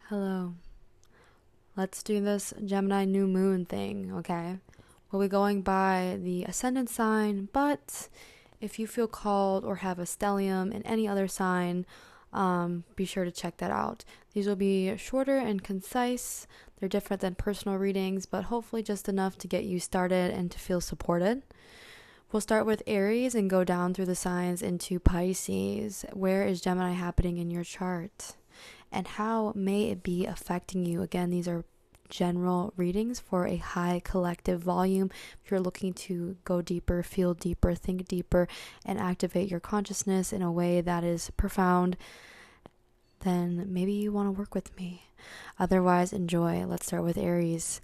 Hello. Let's do this Gemini new moon thing, okay? We'll be going by the ascendant sign, but if you feel called or have a stellium in any other sign, be sure to check that out. These will be shorter and concise. They're different than personal readings, but hopefully just enough to get you started and to feel supported. We'll start with Aries and go down through the signs into Pisces. Where is Gemini happening in your chart? And how may it be affecting you? Again, these are general readings for a high collective volume. If you're looking to go deeper, feel deeper, think deeper, and activate your consciousness in a way that is profound, then maybe you want to work with me. Otherwise, enjoy. Let's start with Aries.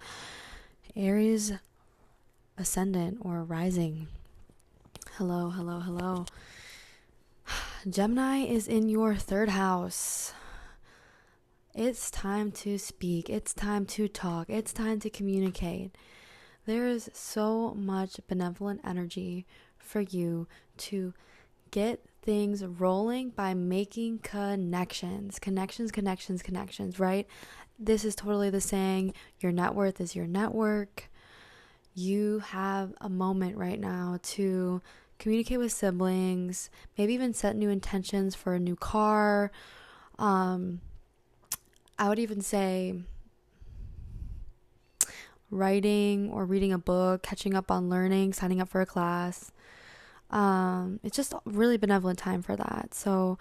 Aries ascendant or rising. Hello, hello, hello. Gemini is in your third house. It's time to speak. It's time to talk. It's time to communicate. There is so much benevolent energy for you to get things rolling by making connections. Connections, right? This is totally the saying, your net worth is your network. You have a moment right now to communicate with siblings, maybe even set new intentions for a new car. I would even say writing or reading a book, catching up on learning, signing up for a class. It's just a really benevolent time for that. So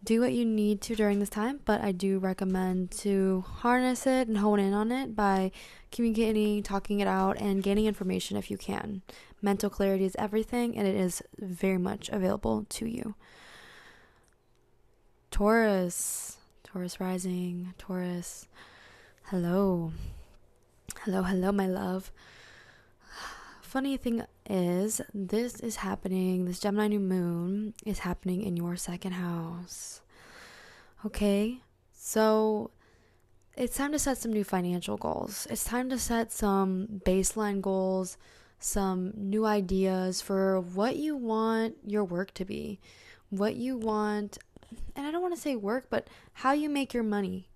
do what you need to during this time, but I do recommend to harness it and hone in on it by communicating, talking it out, and gaining information if you can. Mental clarity is everything, and it is very much available to you. Taurus rising, Taurus. Hello, my love. Funny thing is, this Gemini new moon is happening in your second house. Okay, so it's time to set some new financial goals. It's time to set some baseline goals, some new ideas for what you want your work to be, what you want. And I don't want to say work, but how you make your money.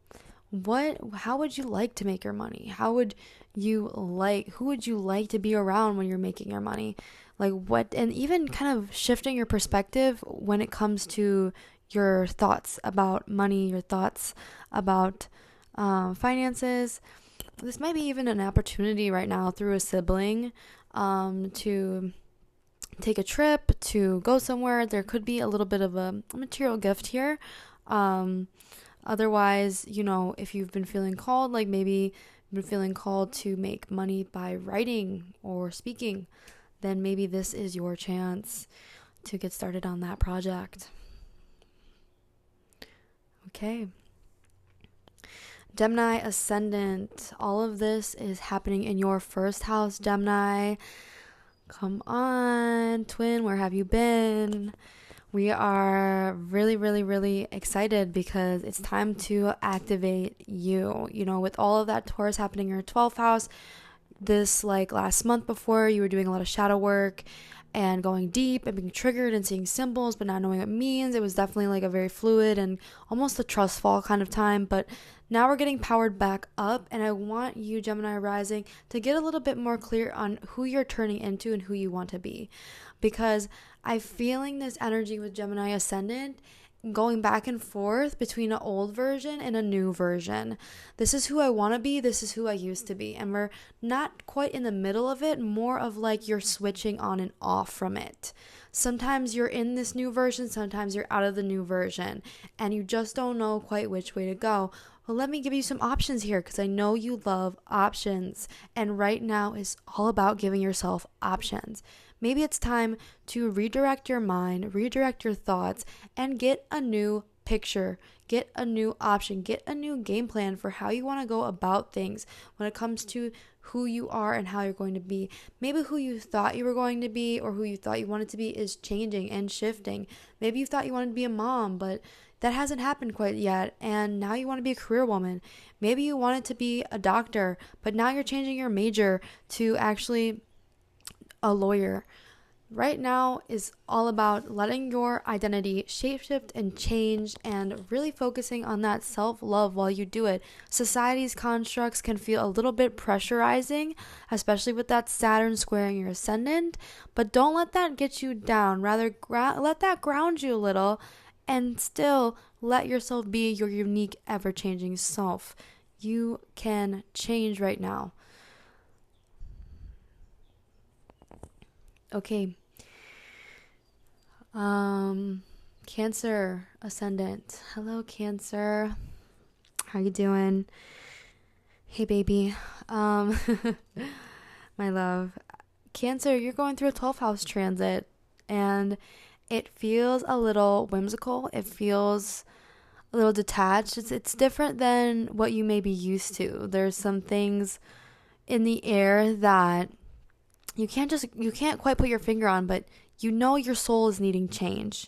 How would you like to make your money? Who would you like to be around when you're making your money? And even kind of shifting your perspective when it comes to your thoughts about money, your thoughts about finances. This might be even an opportunity right now through a sibling to take a trip, to go somewhere. There could be a little bit of a material gift here. Otherwise, if you've been feeling called, like maybe you've been feeling called to make money by writing or speaking, then maybe this is your chance to get started on that project. Okay. Gemini ascendant. All of this is happening in your first house, Gemini. Come on, twin, where have you been? We are really, really, really excited because it's time to activate you. With all of that Taurus happening in your 12th house, this last month before, you were doing a lot of shadow work and going deep and being triggered and seeing symbols but not knowing what it means. It was definitely a very fluid and almost a trust fall kind of time, but now we're getting powered back up, and I want you, Gemini rising, to get a little bit more clear on who you're turning into and who you want to be, because I'm feeling this energy with Gemini ascendant going back and forth between an old version and a new version. This is who I want to be. This is who I used to be. And we're not quite in the middle of it, more of you're switching on and off from it. Sometimes you're in this new version, sometimes you're out of the new version, and you just don't know quite which way to go. Well, let me give you some options here, because I know you love options. And right now is all about giving yourself options. Maybe it's time to redirect your mind, redirect your thoughts, and get a new picture, get a new option, get a new game plan for how you want to go about things when it comes to who you are and how you're going to be. Maybe who you thought you were going to be or who you thought you wanted to be is changing and shifting. Maybe you thought you wanted to be a mom, but that hasn't happened quite yet, and now you want to be a career woman. Maybe you wanted to be a doctor, but now you're changing your major to actually a lawyer. right now is all about letting your identity shapeshift and change and really focusing on that self-love while you do it. Society's constructs can feel a little bit pressurizing, especially with that Saturn squaring your ascendant, but don't let that get you down. Rather, let that ground you a little and still let yourself be your unique, ever-changing self. You can change right now. Okay. Cancer ascendant. Hello, Cancer. How you doing? Hey, baby. My love. Cancer, you're going through a 12th house transit, and it feels a little whimsical. It feels a little detached. It's different than what you may be used to. There's some things in the air that you can't quite put your finger on, but you know your soul is needing change.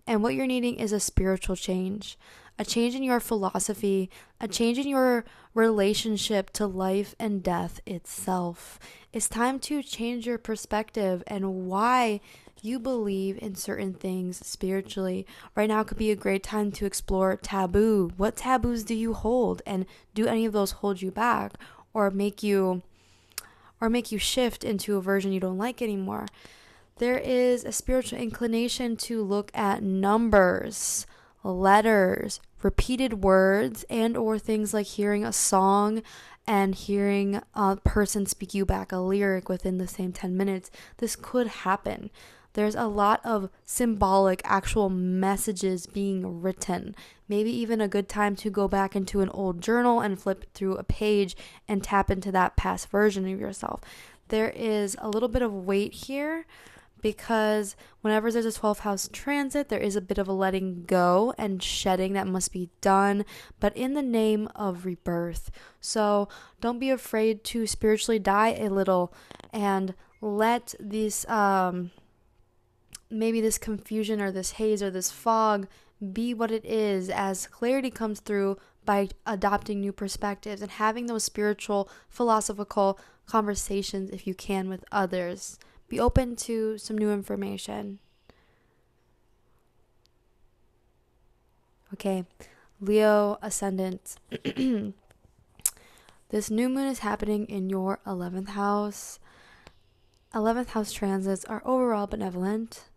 And what you're needing is a spiritual change, a change in your philosophy, a change in your relationship to life and death itself. It's time to change your perspective and why you believe in certain things spiritually. Right now could be a great time to explore taboo. What taboos do you hold? And do any of those hold you back or make you shift into a version you don't like anymore? There is a spiritual inclination to look at numbers, letters, repeated words, and or things like hearing a song and hearing a person speak you back a lyric within the same 10 minutes. This could happen. There's a lot of symbolic, actual messages being written. Maybe even a good time to go back into an old journal and flip through a page and tap into that past version of yourself. There is a little bit of weight here because whenever there's a 12th house transit, there is a bit of a letting go and shedding that must be done, but in the name of rebirth. So don't be afraid to spiritually die a little and let these maybe this confusion or this haze or this fog be what it is as clarity comes through by adopting new perspectives and having those spiritual, philosophical conversations if you can with others. Be open to some new information. Okay, Leo ascendant. This new moon is happening in your 11th house. 11th house transits are overall benevolent.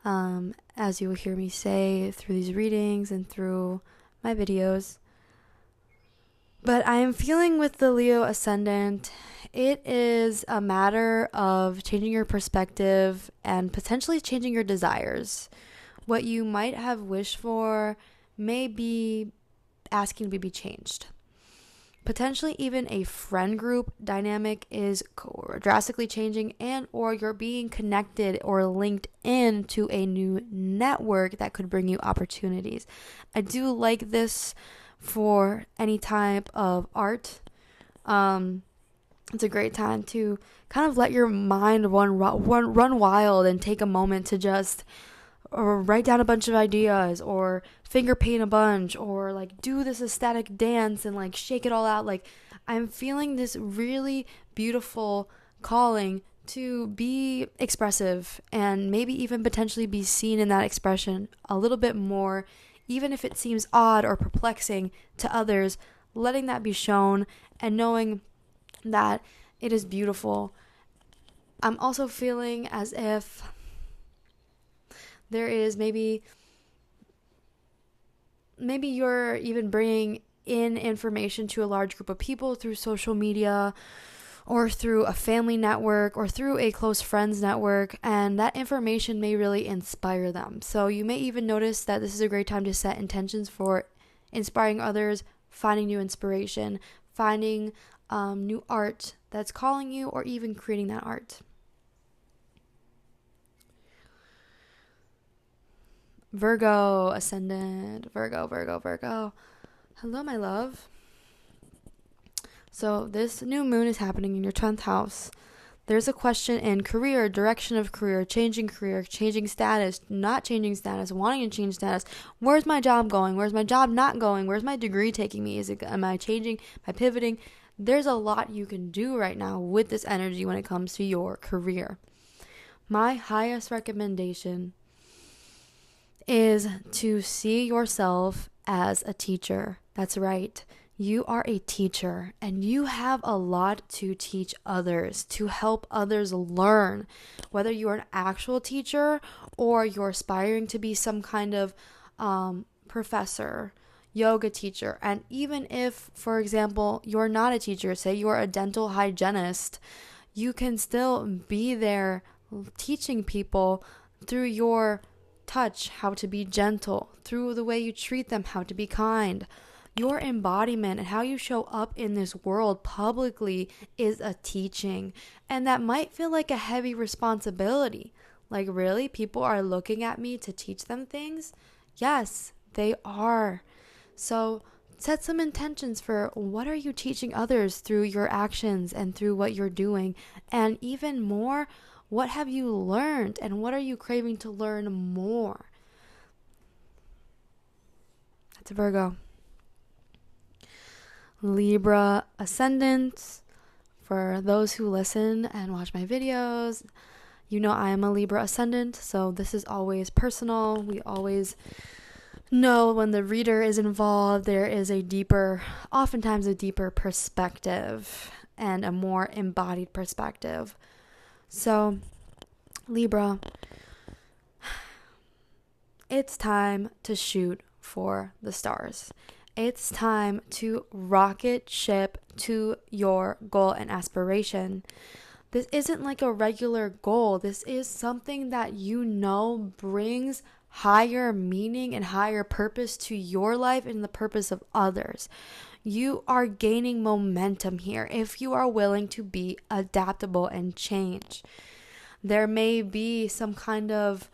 As you will hear me say through these readings and through my videos. But I am feeling with the Leo ascendant, it is a matter of changing your perspective and potentially changing your desires. What you might have wished for may be asking to be changed. Potentially even a friend group dynamic is drastically changing, and or you're being connected or linked in to a new network that could bring you opportunities. I do like this for any type of art. It's a great time to kind of let your mind run wild and take a moment to just write down a bunch of ideas or finger paint a bunch or like do this ecstatic dance and like shake it all out. Like I'm feeling this really beautiful calling to be expressive and maybe even potentially be seen in that expression a little bit more, even if it seems odd or perplexing to others, letting that be shown and knowing that it is beautiful. I'm also feeling as if there is maybe you're even bringing in information to a large group of people through social media or through a family network or through a close friends network, and that information may really inspire them. So you may even notice that this is a great time to set intentions for inspiring others, finding new inspiration, finding new art that's calling you, or even creating that art. Virgo ascendant. Virgo. Hello, my love. So this new moon is happening in your 10th house. There's a question in career, direction of career, changing status, not changing status, wanting to change status. Where's my job going? Where's my job not going? Where's my degree taking me? Am I changing? Am I pivoting? There's a lot you can do right now with this energy when it comes to your career. my highest recommendation is to see yourself as a teacher. That's right. You are a teacher and you have a lot to teach others, to help others learn. Whether you're an actual teacher or you're aspiring to be some kind of professor, yoga teacher, and even if, for example, you're not a teacher, say you're a dental hygienist, you can still be there teaching people through your touch how to be gentle, through the way you treat them how to be kind. Your embodiment and how you show up in this world publicly is a teaching, and that might feel like a heavy responsibility. Like, really? People are looking at me to teach them things? Yes, they are. So set some intentions for what are you teaching others through your actions and through what you're doing, and even more, what have you learned and what are you craving to learn more? That's a Virgo. Libra ascendant. For those who listen and watch my videos, you know I am a Libra ascendant, so this is always personal. We always know when the reader is involved, there is oftentimes a deeper perspective and a more embodied perspective. So, Libra, it's time to shoot for the stars. It's time to rocket ship to your goal and aspiration. This isn't like a regular goal. This is something that you know brings higher meaning and higher purpose to your life and the purpose of others. You are gaining momentum here if you are willing to be adaptable and change. There may be some kind of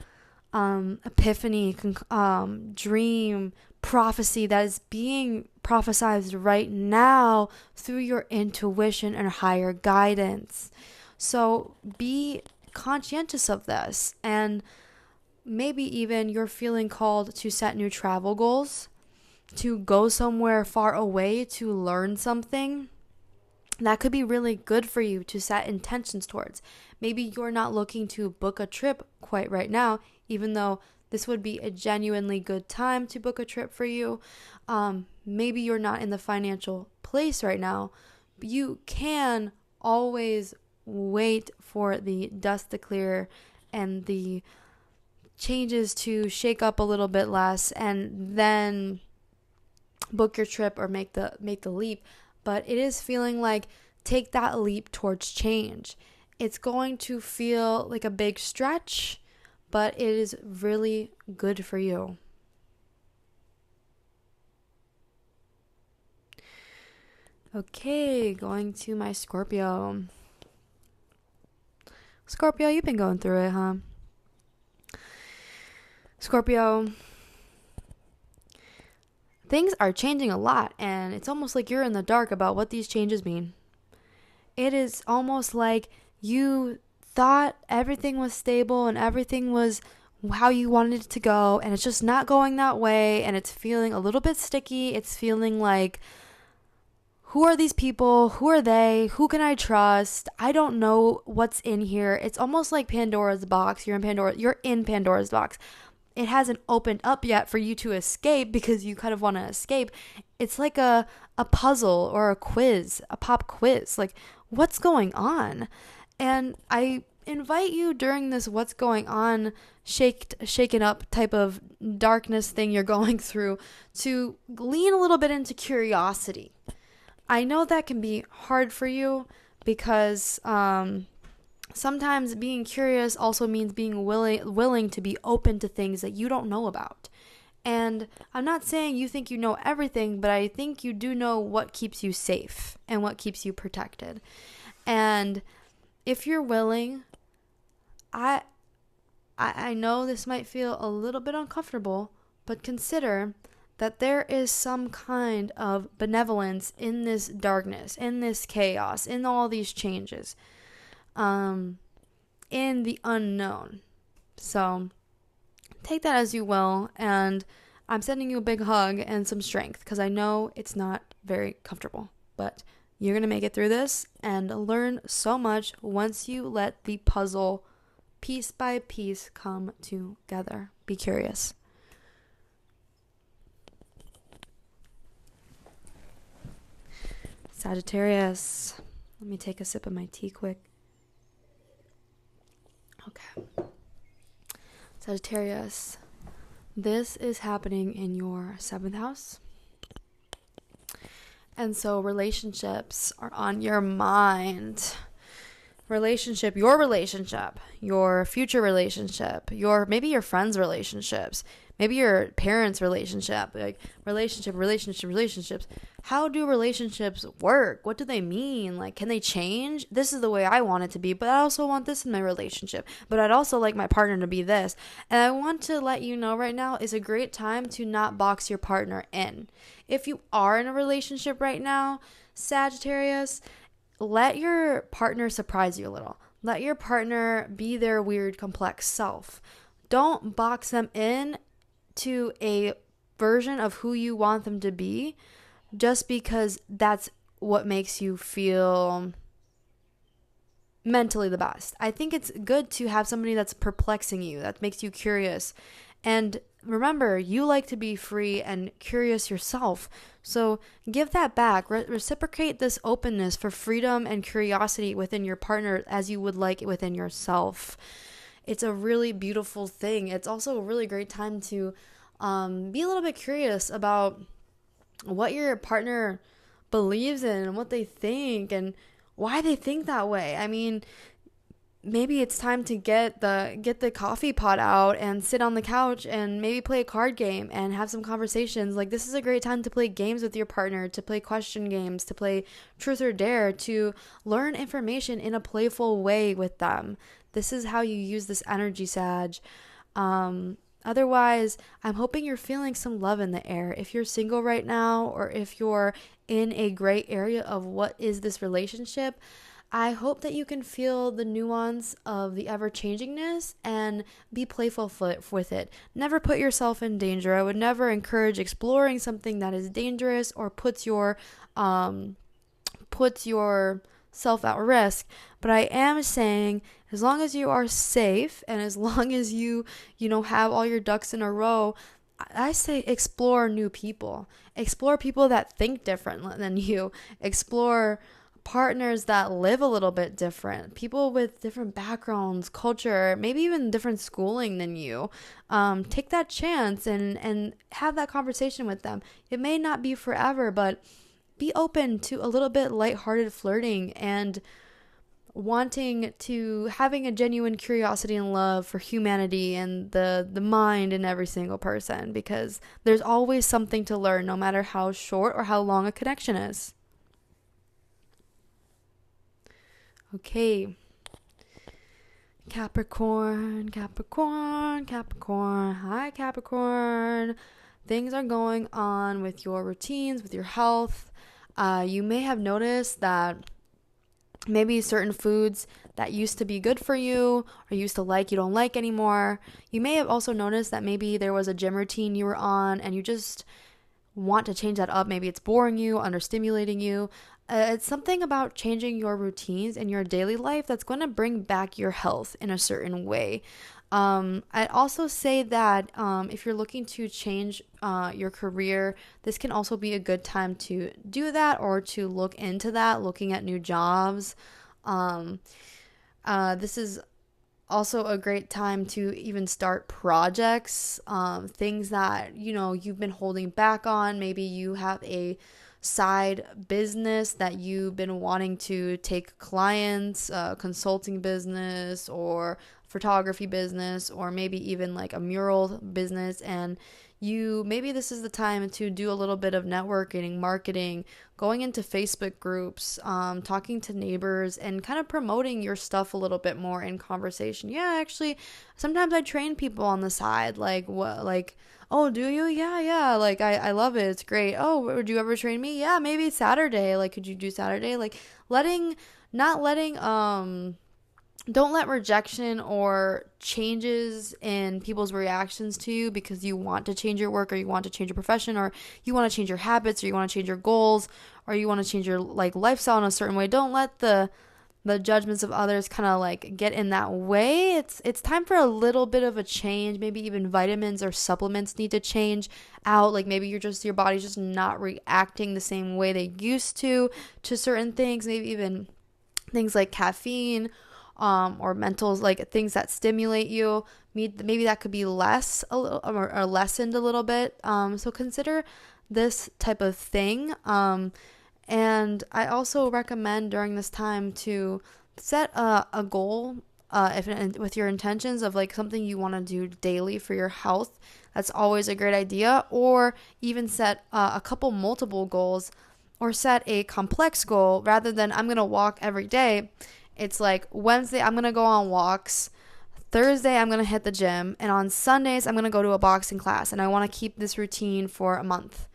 epiphany, dream, prophecy that is being prophesized right now through your intuition and higher guidance. So be conscientious of this, and maybe even you're feeling called to set new travel goals, to go somewhere far away to learn something. That could be really good for you to set intentions towards. Maybe you're not looking to book a trip quite right now, even though this would be a genuinely good time to book a trip for you. Maybe you're not in the financial place right now. But you can always wait for the dust to clear and the changes to shake up a little bit less, and then book your trip or make the leap. But it is feeling like take that leap towards change. It's going to feel like a big stretch, but it is really good for you. Okay, going to my Scorpio. Scorpio, you've been going through it, huh? Scorpio, things are changing a lot, and it's almost like you're in the dark about what these changes mean. It is almost like you thought everything was stable and everything was how you wanted it to go, and it's just not going that way, and it's feeling a little bit sticky. It's feeling like, who are these people? Who are they? Who can I trust? I don't know what's in here. It's almost like Pandora's box. You're in Pandora's box. It hasn't opened up yet for you to escape because you kind of want to escape. It's like a puzzle or a quiz, a pop quiz. Like, what's going on? And I invite you during this what's going on, shaken up type of darkness thing you're going through to lean a little bit into curiosity. I know that can be hard for you because sometimes being curious also means being willing to be open to things that you don't know about. And I'm not saying you think you know everything, but I think you do know what keeps you safe and what keeps you protected. And if you're willing, I know this might feel a little bit uncomfortable, but consider that there is some kind of benevolence in this darkness, in this chaos, in all these changes, in the unknown. So take that as you will, and I'm sending you a big hug and some strength because I know it's not very comfortable, but you're going to make it through this and learn so much once you let the puzzle piece by piece come together. Be curious. Sagittarius. Let me take a sip of my tea quick. Okay. Sagittarius. This is happening in your 7th house. And so relationships are on your mind. Your future relationship, maybe your friends' relationships, maybe your parents' relationship, like relationships. How do relationships work? What do they mean? Like, can they change? This is the way I want it to be, but I also want this in my relationship. But I'd also like my partner to be this. And I want to let you know right now is a great time to not box your partner in. If you are in a relationship right now, Sagittarius, let your partner surprise you a little. Let your partner be their weird, complex self. Don't box them in to a version of who you want them to be just because that's what makes you feel mentally the best. I think it's good to have somebody that's perplexing you, that makes you curious. And remember, you like to be free and curious yourself. So give that back. Reciprocate this openness for freedom and curiosity within your partner as you would like it within yourself. It's a really beautiful thing. It's also a really great time to be a little bit curious about what your partner believes in and what they think and why they think that way. I mean, maybe it's time to get the coffee pot out and sit on the couch and maybe play a card game and have some conversations. Like, this is a great time to play games with your partner, to play question games, to play truth or dare, to learn information in a playful way with them. This is how you use this energy, Sag. Otherwise, I'm hoping you're feeling some love in the air. If you're single right now, or if you're in a gray area of what is this relationship, I hope that you can feel the nuance of the ever-changingness and be playful with it. Never put yourself in danger. I would never encourage exploring something that is dangerous or puts yourself at risk. But I am saying, as long as you are safe and as long as you have all your ducks in a row, I say explore new people. Explore people that think different than you. Explore partners that live a little bit different, people with different backgrounds, culture, maybe even different schooling than you. Take that chance and have that conversation with them. It may not be forever, but be open to a little bit lighthearted flirting and having a genuine curiosity and love for humanity and the mind in every single person, because there's always something to learn, no matter how short or how long a connection is. Okay. Capricorn. Hi, Capricorn. Things are going on with your routines, with your health. You may have noticed that maybe certain foods that used to be good for you or used to like, you don't like anymore. You may have also noticed that maybe there was a gym routine you were on and you just want to change that up. Maybe it's boring you, understimulating you. It's something about changing your routines in your daily life that's going to bring back your health in a certain way. I'd also say that if you're looking to change your career, this can also be a good time to do that or to look into that, looking at new jobs. This is also a great time to even start projects, things that, you've been holding back on. Maybe you have a side business that you've been wanting to take clients, consulting business or photography business, or maybe even like a mural business, and maybe this is the time to do a little bit of networking, marketing, going into Facebook groups, talking to neighbors, and kind of promoting your stuff a little bit more in conversation. Yeah, actually, sometimes I train people on the side, oh, do you? Yeah. Like, I love it. It's great. Oh, would you ever train me? Yeah, maybe Saturday. Like, could you do Saturday? Like, don't let rejection or changes in people's reactions to you because you want to change your work or you want to change your profession or you want to change your habits or you want to change your goals or you want to change your lifestyle in a certain way. Don't let the the judgments of others kind of like get in that way. It's time for a little bit of a change. Maybe even vitamins or supplements need to change out. Like maybe your body's just not reacting the same way they used to certain things. Maybe even things like caffeine, or mentals, like things that stimulate you. Maybe that could be less a little, or lessened a little bit. So consider this type of thing. And I also recommend during this time to set a goal, with your intentions of like something you want to do daily for your health. That's always a great idea. Or even set multiple goals, or set a complex goal rather than I'm going to walk every day. It's like Wednesday, I'm going to go on walks. Thursday, I'm going to hit the gym. And on Sundays, I'm going to go to a boxing class. And I want to keep this routine for a month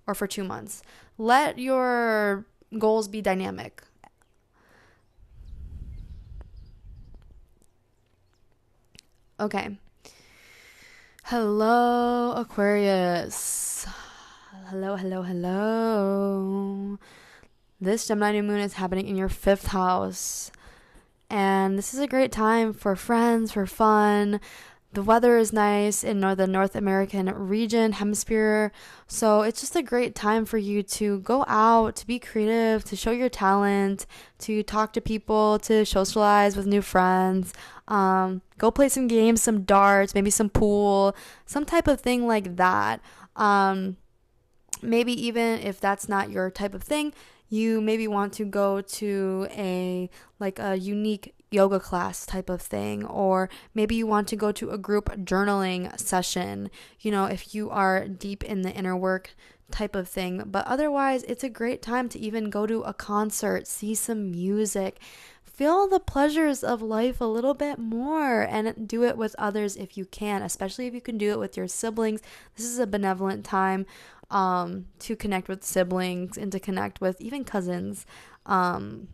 or for 2 months. Let your goals be dynamic. Okay. Hello, Aquarius. Hello, hello, hello. This Gemini new moon is happening in your 5th house. And this is a great time for friends, for fun. The weather is nice in the North American hemisphere. So it's just a great time for you to go out, to be creative, to show your talent, to talk to people, to socialize with new friends. Go play some games, some darts, maybe some pool, some type of thing like that. Maybe even if that's not your type of thing, you maybe want to go to a unique yoga class type of thing, or maybe you want to go to a group journaling session, if you are deep in the inner work type of thing. But otherwise, it's a great time to even go to a concert, see some music, feel the pleasures of life a little bit more, and do it with others if you can, especially if you can do it with your siblings. This is a benevolent time to connect with siblings and to connect with even cousins. So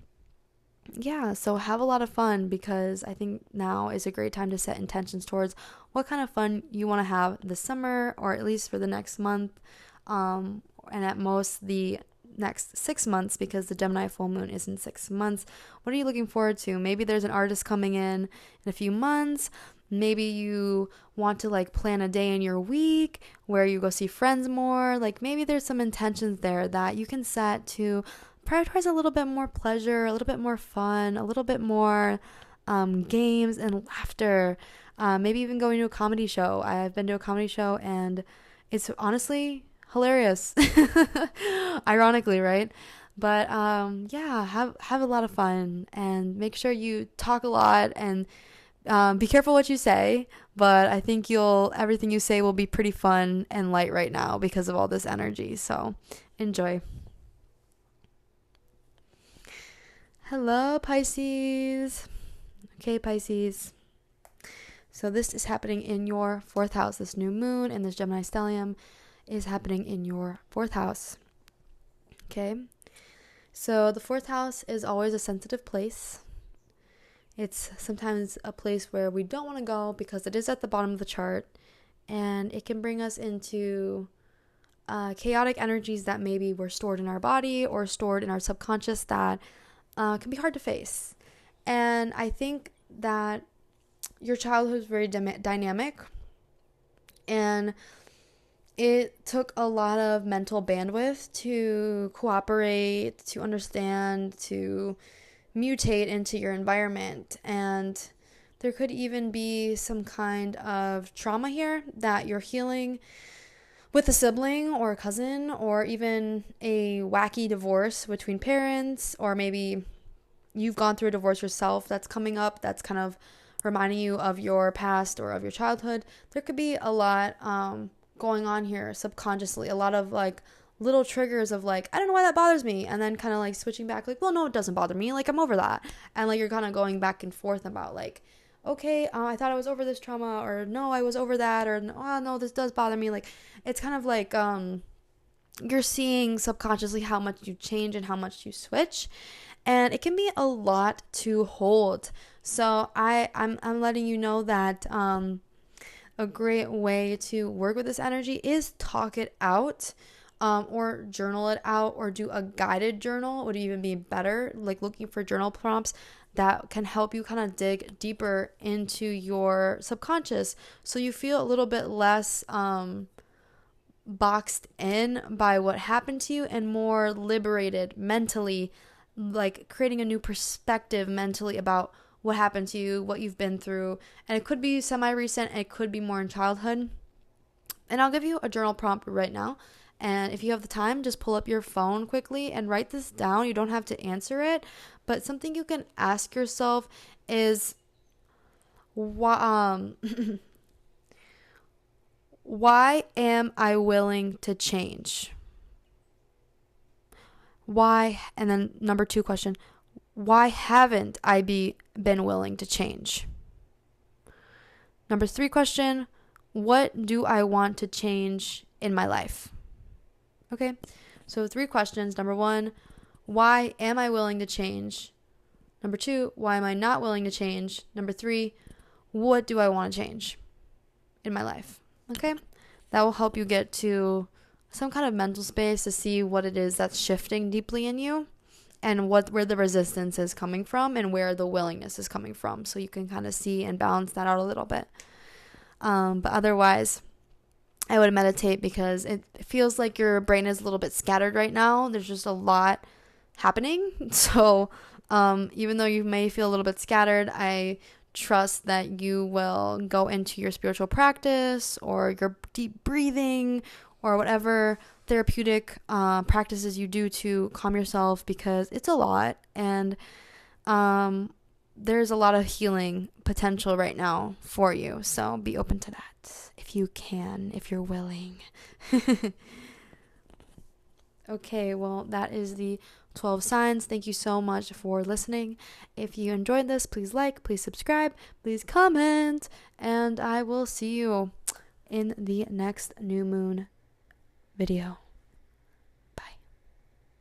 have a lot of fun, because I think now is a great time to set intentions towards what kind of fun you want to have this summer, or at least for the next month, and at most the next 6 months, because the Gemini full moon is in 6 months. What are you looking forward to? Maybe there's an artist coming in a few months. Maybe you want to plan a day in your week where you go see friends more. Maybe there's some intentions there that you can set to prioritize a little bit more pleasure, a little bit more fun, a little bit more games and laughter. Maybe even going to a comedy show. I've been to a comedy show and it's honestly hilarious. Ironically, right? But have a lot of fun, and make sure you talk a lot, and be careful what you say. But I think everything you say will be pretty fun and light right now because of all this energy. So enjoy. Hello, Pisces. Okay, Pisces. So this is happening in your 4th house. This new moon and this Gemini stellium is happening in your 4th house. Okay. So the 4th house is always a sensitive place. It's sometimes a place where we don't want to go because it is at the bottom of the chart, and it can bring us into chaotic energies that maybe were stored in our body or stored in our subconscious that can be hard to face. And I think that your childhood was very dynamic, and it took a lot of mental bandwidth to cooperate, to understand, to mutate into your environment. And there could even be some kind of trauma here that you're healing with a sibling or a cousin, or even a wacky divorce between parents, or maybe you've gone through a divorce yourself that's coming up, that's kind of reminding you of your past or of your childhood. There could be a lot going on here subconsciously, a lot of little triggers of I don't know why that bothers me, and then kind of switching back well, no, it doesn't bother me, I'm over that. And you're kind of going back and forth about okay, I thought I was over this trauma, or no, I was over that, or oh no, this does bother me. It's kind of you're seeing subconsciously how much you change and how much you switch, and it can be a lot to hold. So I'm letting you know that a great way to work with this energy is talk it out. or journal it out, or do a guided journal would even be better, like looking for journal prompts that can help you kind of dig deeper into your subconscious so you feel a little bit less boxed in by what happened to you and more liberated mentally, like creating a new perspective mentally about what happened to you, what you've been through. And it could be semi-recent, it could be more in childhood. And I'll give you a journal prompt right now. And if you have the time, just pull up your phone quickly and write this down. You don't have to answer it, but something you can ask yourself is, why am I willing to change? Why? And then number 2 question, why haven't I been willing to change? Number 3 question, what do I want to change in my life? Okay, so 3 questions. Number 1, why am I willing to change? Number 2, why am I not willing to change? Number 3, what do I want to change in my life? Okay, that will help you get to some kind of mental space to see what it is that's shifting deeply in you and where the resistance is coming from and where the willingness is coming from, so you can kind of see and balance that out a little bit. But otherwise, I would meditate, because it feels like your brain is a little bit scattered right now. There's just a lot happening. So even though you may feel a little bit scattered, I trust that you will go into your spiritual practice or your deep breathing or whatever therapeutic practices you do to calm yourself, because it's a lot. And there's a lot of healing potential right now for you. So be open to that if you can, if you're willing. Okay, well, that is the 12 signs. Thank you so much for listening. If you enjoyed this, please like, please subscribe, please comment, and I will see you in the next new moon video.